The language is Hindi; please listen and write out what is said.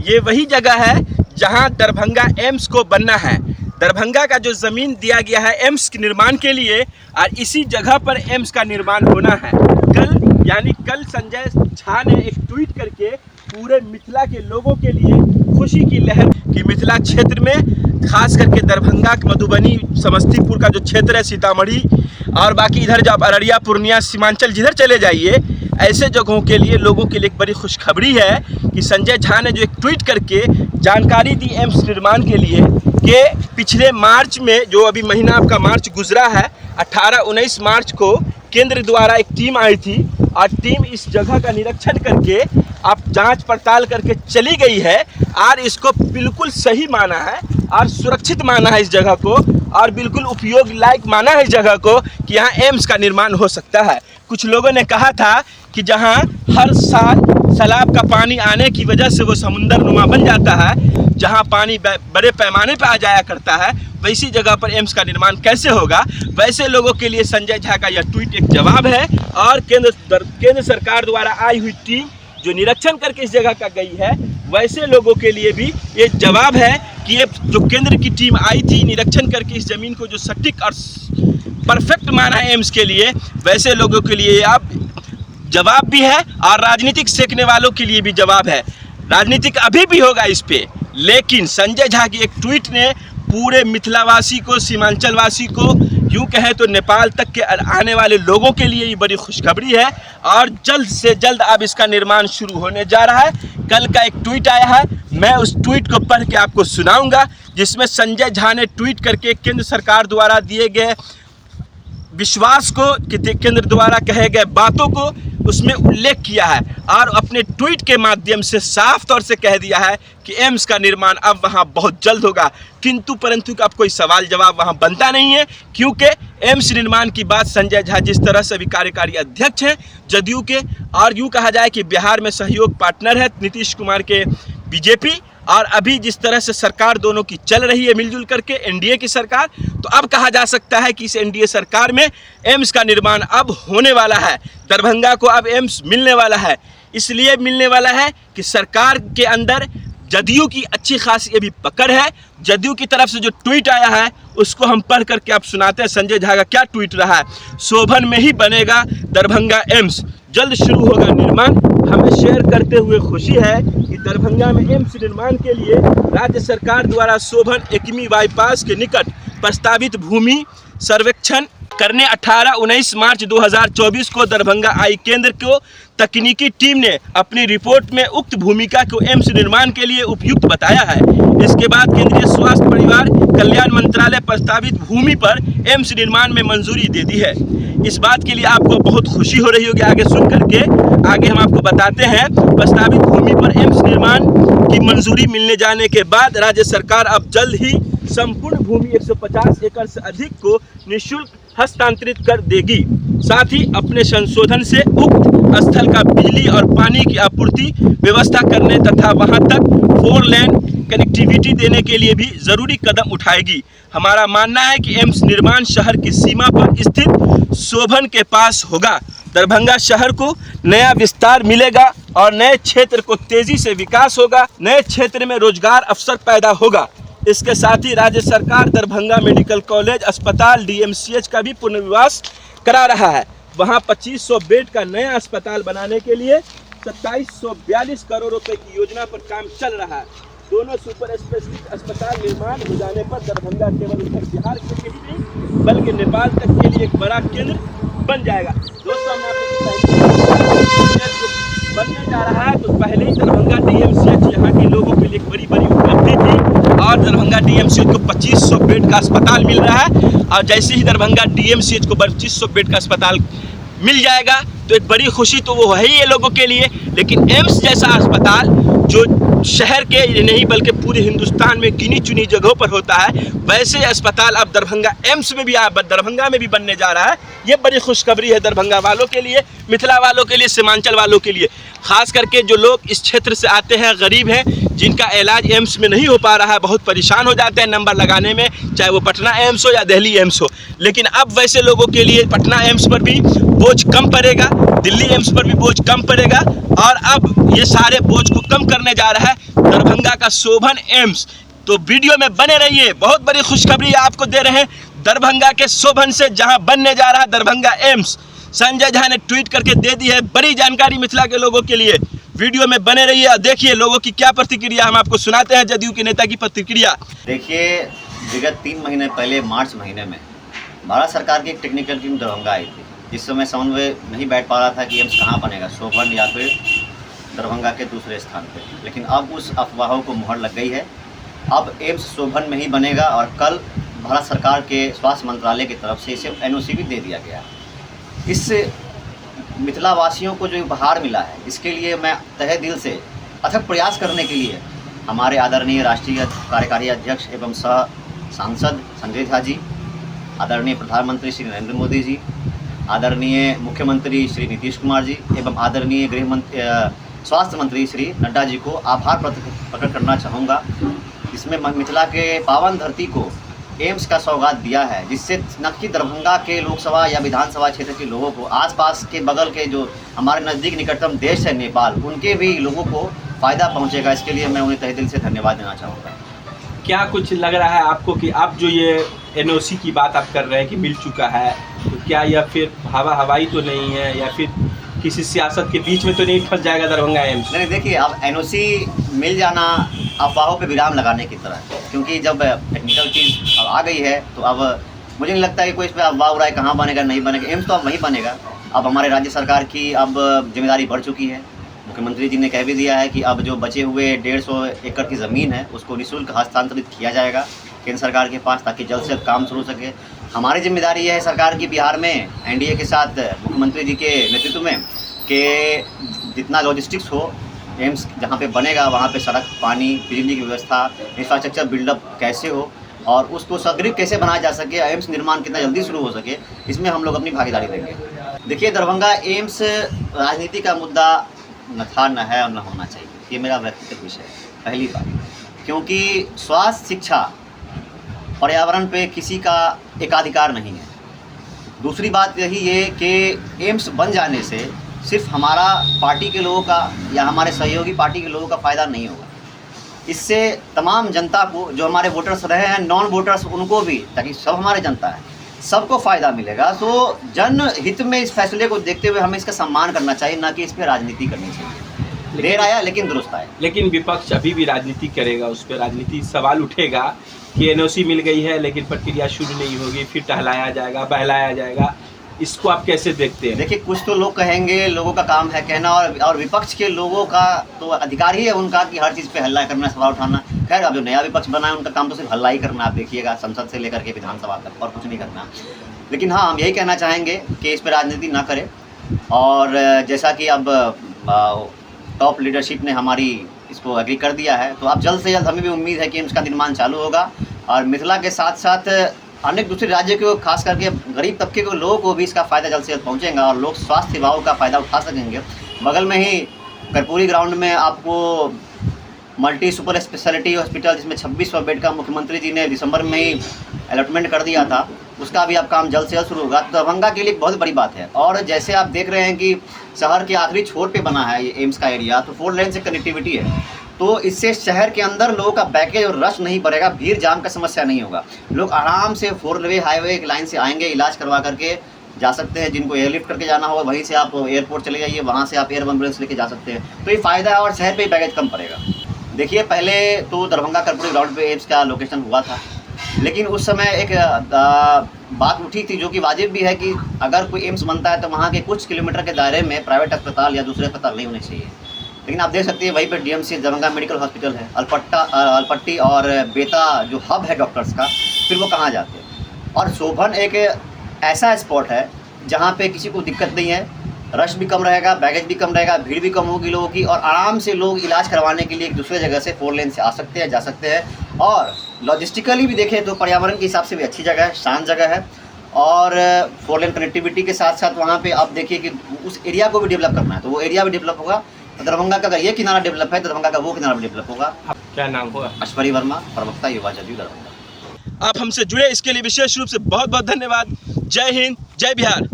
ये वही जगह है जहां दरभंगा एम्स को बनना है। दरभंगा का जो ज़मीन दिया गया है एम्स के निर्माण के लिए, और इसी जगह पर एम्स का निर्माण होना है। कल संजय झा ने एक ट्वीट करके पूरे मिथिला के लोगों के लिए खुशी की लहर कि मिथिला क्षेत्र में खास करके दरभंगा, मधुबनी, समस्तीपुर का जो क्षेत्र है, सीतामढ़ी और बाकी इधर जब अररिया, पूर्णिया, सीमांचल जिधर चले जाइए, ऐसे जगहों के लिए लोगों के लिए एक बड़ी खुशखबरी है कि संजय झा ने जो एक ट्वीट करके जानकारी दी एम्स निर्माण के लिए कि पिछले मार्च में, जो अभी महीना आपका मार्च गुजरा है, 18-19 मार्च को केंद्र द्वारा एक टीम आई थी और टीम इस जगह का निरीक्षण करके अब जांच पड़ताल करके चली गई है और इसको बिल्कुल सही माना है और सुरक्षित माना है इस जगह को, और बिल्कुल उपयोग लायक माना है इस जगह को कि यहाँ एम्स का निर्माण हो सकता है। कुछ लोगों ने कहा था कि जहाँ हर साल सैलाब का पानी आने की वजह से वो समुंदर नुमा बन जाता है, जहाँ पानी बड़े पैमाने पर आ जाया करता है, वैसी जगह पर एम्स का निर्माण कैसे होगा। वैसे लोगों के लिए संजय झा का यह ट्वीट एक जवाब है, और केंद्र सरकार द्वारा आई हुई टीम जो निरीक्षण करके इस जगह का गई है, वैसे लोगों के लिए भी ये जवाब है कि ये जो केंद्र की टीम आई थी निरीक्षण करके इस ज़मीन को जो सटीक और परफेक्ट माना है एम्स के लिए, वैसे लोगों के लिए अब जवाब भी है और राजनीतिक सेकने वालों के लिए भी जवाब है। राजनीतिक अभी भी होगा इस पे, लेकिन संजय झा की एक ट्वीट ने पूरे मिथिलावासी को, सीमांचलवासी को, यूँ कहें तो नेपाल तक के आने वाले लोगों के लिए ये बड़ी खुशखबरी है, और जल्द से जल्द अब इसका निर्माण शुरू होने जा रहा है। कल का एक ट्वीट आया है, मैं उस ट्वीट को पढ़ के आपको सुनाऊंगा, जिसमें संजय झा ने ट्वीट करके केंद्र सरकार द्वारा दिए गए विश्वास को, केंद्र द्वारा कहे गए बातों को उसमें उल्लेख किया है, और अपने ट्वीट के माध्यम से साफ तौर से कह दिया है कि एम्स का निर्माण अब वहां बहुत जल्द होगा। किंतु परंतु का अब कोई सवाल जवाब वहां बनता नहीं है, क्योंकि एम्स निर्माण की बात संजय झा जिस तरह से अभी कार्यकारी अध्यक्ष हैं जदयू के, और यूँ कहा जाए कि बिहार में सहयोग पार्टनर है नीतीश कुमार के बीजेपी, और अभी जिस तरह से सरकार दोनों की चल रही है मिलजुल करके एनडीए की सरकार, तो अब कहा जा सकता है कि इस एनडीए सरकार में एम्स का निर्माण अब होने वाला है। दरभंगा को अब एम्स मिलने वाला है। इसलिए मिलने वाला है कि सरकार के अंदर जदयू की अच्छी खासी अभी पकड़ है। जदयू की तरफ से जो ट्वीट आया है उसको हम पढ़ करके आप सुनाते हैं। संजय झा का क्या ट्वीट रहा है। शोभन में ही बनेगा दरभंगा एम्स, जल्द शुरू होगा निर्माण। हमें शेयर करते हुए खुशी है कि दरभंगा में एम्स निर्माण के लिए राज्य सरकार द्वारा शोभन एकमी बाईपास के निकट प्रस्तावित भूमि सर्वेक्षण करने 18-19 मार्च 2024 को दरभंगा आई केंद्र को तकनीकी टीम ने अपनी रिपोर्ट में उक्त भूमिका को एम्स निर्माण के लिए उपयुक्त बताया है। इसके बाद केंद्रीय स्वास्थ्य परिवार कल्याण मंत्रालय प्रस्तावित भूमि पर एम्स निर्माण में मंजूरी दे दी है। इस बात के लिए आपको बहुत खुशी हो रही होगी आगे सुन करके। आगे हम आपको बताते हैं। प्रस्तावित भूमि पर एम्स निर्माण की मंजूरी मिलने जाने के बाद राज्य सरकार अब जल्द ही संपूर्ण भूमि 150 एकड़ से अधिक को निःशुल्क हस्तांतरित कर देगी। साथ ही अपने संशोधन से उक्त स्थल का बिजली और पानी की आपूर्ति व्यवस्था करने तथा वहां तक 4 लेन कनेक्टिविटी देने के लिए भी जरूरी कदम उठाएगी। हमारा मानना है कि एम्स निर्माण शहर की सीमा पर स्थित शोभन के पास होगा। दरभंगा शहर को नया विस्तार मिलेगा और नए क्षेत्र को तेजी से विकास होगा। नए क्षेत्र में रोजगार अवसर पैदा होगा। इसके साथ ही राज्य सरकार दरभंगा मेडिकल कॉलेज अस्पताल डीएमसीएच का भी पुनर्विकास करा रहा है। वहां 2500 बेड का नया अस्पताल बनाने के लिए 2742 करोड़ रुपए की योजना पर काम चल रहा है। दोनों सुपर स्पेशलिस्ट अस्पताल निर्माण हो जाने पर दरभंगा केवल उत्तर बिहार के लिए ही नहीं बल्कि नेपाल तक के लिए एक बड़ा केंद्र बन जाएगा। दोस्तों, बनने जा रहा है तो पहले ही दरभंगा डीएमसीएच यहाँ के लोगों के लिए एक बड़ी उपलब्धि थी, और दरभंगा डीएमसीएच को 2500 बेड का अस्पताल मिल रहा है। और जैसे ही दरभंगा डीएमसीएच को 2500 बेड का अस्पताल मिल जाएगा तो एक बड़ी खुशी तो वो है ही ये लोगों के लिए। लेकिन एम्स जैसा अस्पताल जो शहर के नहीं बल्कि पूरे हिंदुस्तान में गिनी चुनी जगहों पर होता है, वैसे अस्पताल अब दरभंगा एम्स में भी दरभंगा में भी बनने जा रहा है। ये बड़ी खुशखबरी है दरभंगा वालों के लिए, मिथिला वालों के लिए, सीमांचल वालों के लिए। खास करके जो लोग इस क्षेत्र से आते हैं, गरीब हैं, जिनका इलाज एम्स में नहीं हो पा रहा है, बहुत परेशान हो जाते हैं नंबर लगाने में, चाहे वो पटना एम्स हो या दिल्ली एम्स हो। लेकिन अब वैसे लोगों के लिए पटना एम्स पर भी बोझ कम पड़ेगा, दिल्ली एम्स पर भी बोझ कम पड़ेगा, और अब ये सारे बोझ को कम करने जा रहा है दरभंगा का शोभन एम्स। तो वीडियो में बने रहिए, बहुत बड़ी खुशखबरी आपको दे रहे हैं दरभंगा के शोभन से, जहां बनने जा रहा है दरभंगा एम्स। संजय झा ने ट्वीट करके दे दी है बड़ी जानकारी मिथिला के लोगों के लिए। वीडियो में बने रहिए और देखिए लोगों की क्या प्रतिक्रिया, हम आपको सुनाते हैं जदयू के नेता की प्रतिक्रिया। देखिए, विगत 3 महीने पहले मार्च महीने में भारत सरकार की एक टेक्निकल टीम दरभंगा आई थी, जिस समय समन्वय नहीं बैठ पा रहा था कि एम्स कहाँ बनेगा, शोभन या फिर दरभंगा के दूसरे स्थान पर। लेकिन अब उस अफवाहों को मुहर लग गई है। अब एम्स शोभन में ही बनेगा और कल भारत सरकार के स्वास्थ्य मंत्रालय की तरफ से इसे NOC भी दे दिया गया। इस मिथिला वासियों को जो उपहार मिला है, इसके लिए मैं तहे दिल से अथक प्रयास करने के लिए हमारे आदरणीय राष्ट्रीय कार्यकारी अध्यक्ष एवं सह सांसद संजय झा जी, आदरणीय प्रधानमंत्री श्री नरेंद्र मोदी जी, आदरणीय मुख्यमंत्री श्री नीतीश कुमार जी एवं आदरणीय स्वास्थ्य मंत्री श्री नड्डा जी को आभार प्रकट करना चाहूँगा। इसमें मिथिला के पावन धरती को एम्स का सौगात दिया है, जिससे न कि दरभंगा के लोकसभा या विधानसभा क्षेत्र के लोगों को, आसपास के बगल के जो हमारे नज़दीक निकटतम देश है नेपाल, उनके भी लोगों को फ़ायदा पहुंचेगा। इसके लिए मैं उन्हें तहे दिल से धन्यवाद देना चाहूँगा। क्या कुछ लग रहा है आपको कि आप जो ये NOC की बात आप कर रहे हैं कि मिल चुका है, तो क्या यह फिर हवाई तो नहीं है या फिर किसी सियासत के बीच में तो नहीं फंस जाएगा दरभंगा एम्स? नहीं, देखिए, अब NOC मिल जाना अफवाहों पे विराम लगाने की तरह है, क्योंकि जब टेक्निकल चीज़ अब आ गई है तो अब मुझे नहीं लगता है कि कोई इस पर अफवाह हो रहा है कहाँ बनेगा नहीं बनेगा। एम्स तो अब वहीं बनेगा। अब हमारे राज्य सरकार की अब जिम्मेदारी बढ़ चुकी है। मुख्यमंत्री जी ने कह भी दिया है कि अब जो बचे हुए 150 एकड़ की ज़मीन है उसको निःशुल्क हस्तांतरित किया जाएगा केंद्र सरकार के पास, ताकि जल्द से जल्द काम शुरू हो सके। हमारी जिम्मेदारी यह है सरकार की बिहार में NDA के साथ मुख्यमंत्री जी के नेतृत्व में कि जितना लॉजिस्टिक्स हो, एम्स जहाँ पे बनेगा वहाँ पे सड़क, पानी, बिजली की व्यवस्था, इंफ्रास्ट्रक्चर बिल्डअप कैसे हो और उसको सुदृढ़ कैसे बनाया जा सके, एम्स निर्माण कितना जल्दी शुरू हो सके, इसमें हम लोग अपनी भागीदारी देंगे। देखिए, दरभंगा एम्स राजनीति का मुद्दा न था, न है और न होना चाहिए। ये मेरा व्यक्तिगत विषय है, पहली बात। क्योंकि स्वास्थ्य, शिक्षा, पर्यावरण पे किसी का एकाधिकार नहीं है। दूसरी बात यही है कि एम्स बन जाने से सिर्फ हमारा पार्टी के लोगों का या हमारे सहयोगी पार्टी के लोगों का फ़ायदा नहीं होगा। इससे तमाम जनता को, जो हमारे वोटर्स रहे हैं, नॉन वोटर्स, उनको भी, ताकि सब हमारे जनता है, सबको फ़ायदा मिलेगा। तो जनहित में इस फैसले को देखते हुए हमें इसका सम्मान करना चाहिए, ना कि इस पर राजनीति करनी चाहिए। देर आया लेकिन दुरुस्त आया। लेकिन विपक्ष अभी भी राजनीति करेगा, उस पर राजनीति सवाल उठेगा कि NOC मिल गई है लेकिन प्रक्रिया शुरू नहीं होगी, फिर टहलाया जाएगा, बहलाया जाएगा। इसको आप कैसे देखते हैं? देखिए, कुछ तो लोग कहेंगे, लोगों का काम है कहना, और विपक्ष के लोगों का तो अधिकार ही है उनका कि हर चीज़ पे हल्ला करना, सवाल उठाना। खैर, अब जो नया विपक्ष बना है उनका काम तो सिर्फ हल्ला ही करना। आप देखिएगा, संसद से लेकर के विधानसभा तक, और कुछ नहीं करना। लेकिन हाँ, हम यही कहना चाहेंगे कि इस पर राजनीति ना करें। और जैसा कि अब टॉप लीडरशिप ने हमारी इसको एग्री कर दिया है, तो अब जल्द से जल्द हमें भी उम्मीद है कि इसका निर्माण चालू होगा और मिथिला के साथ साथ अनेक दूसरे राज्यों को, खास करके गरीब तबके के लोगों को भी इसका फ़ायदा जल्द से जल्द पहुंचेगा और लोग स्वास्थ्य सेवाओं का फ़ायदा उठा सकेंगे। बगल में ही कर्पूरी ग्राउंड में आपको मल्टी सुपर स्पेशलिटी हॉस्पिटल, जिसमें 2600 बेड का मुख्यमंत्री जी ने दिसंबर में ही अलॉटमेंट कर दिया था, उसका भी अब काम जल्द से जल्द शुरू होगा। दरभंगा के लिए एक बहुत बड़ी बात है। और जैसे आप देख रहे हैं कि शहर के आखिरी छोर पे बना है ये एम्स का एरिया, तो 4 लेन से कनेक्टिविटी है, तो इससे शहर के अंदर लोगों का बैकेज और रश नहीं बढ़ेगा, भीड़ जाम का समस्या नहीं होगा। लोग आराम से 4 वे हाईवे लाइन से आएंगे, इलाज करवा करके जा सकते हैं। जिनको एयरलिफ्ट करके जाना होगा वहीं से आप एयरपोर्ट चले जाइए, वहाँ से आप एयर एम्बुलेंस लेके जा सकते हैं। तो ये फ़ायदा है और शहर पे बैगेज कम पड़ेगा। देखिए, पहले तो दरभंगा कर्पूरी ग्राउंड पे एम्स का लोकेशन हुआ था, लेकिन उस समय एक बात उठी थी जो कि वाजिब भी है कि अगर कोई एम्स बनता है तो वहाँ के कुछ किलोमीटर के दायरे में प्राइवेट अस्पताल या दूसरे अस्पताल नहीं होने चाहिए। लेकिन आप देख सकते हैं वहीं पर DMC दरभंगा मेडिकल हॉस्पिटल है, अलपट्टी और बेता जो हब है डॉक्टर्स का, फिर वो कहाँ जाते हैं। और शोभन एक ऐसा स्पॉट है जहाँ पे किसी को दिक्कत नहीं है, रश भी कम रहेगा, बैगेज भी कम रहेगा, भीड़ भी कम होगी लोगों की, और आराम से लोग इलाज करवाने के लिए एक दूसरे जगह से 4 लेन से आ सकते हैं, जा सकते हैं। और लॉजिस्टिकली भी देखें तो पर्यावरण के हिसाब से भी अच्छी जगह है, शांत जगह है। और 4 लेन कनेक्टिविटी के साथ साथ वहाँ पे आप देखिए कि उस एरिया को भी डेवलप करना है, तो वो एरिया भी डेवलप होगा। दरभंगा का अगर ये किनारा डेवलप है, दरभंगा का वो किनारा भी डेवलप होगा। क्या नाम होगा? अश्वरी वर्मा, प्रवक्ता युवा जदयू दरभंगा। आप हमसे जुड़े इसके लिए विशेष रूप से बहुत बहुत धन्यवाद। जय हिंद, जय बिहार।